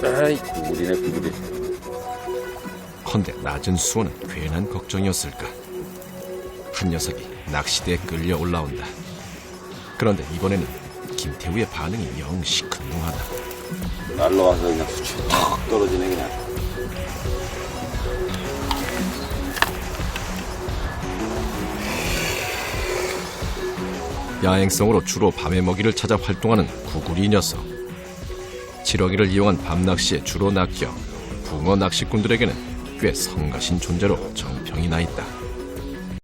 아이, 구부리네, 구부리. 헌데 낮은 수온은 괜한 걱정이었을까. 한 녀석이 낚시대에 끌려 올라온다. 그런데 이번에는 김태우의 반응이 영 시큰둥하다. 날라와서 그냥 수치 탁 떨어지네, 그냥. 야행성으로 주로 밤의 먹이를 찾아 활동하는 구구리 녀석. 지렁이를 이용한 밤낚시에 주로 낚여 붕어 낚시꾼들에게는 꽤 성가신 존재로 정평이 나 있다.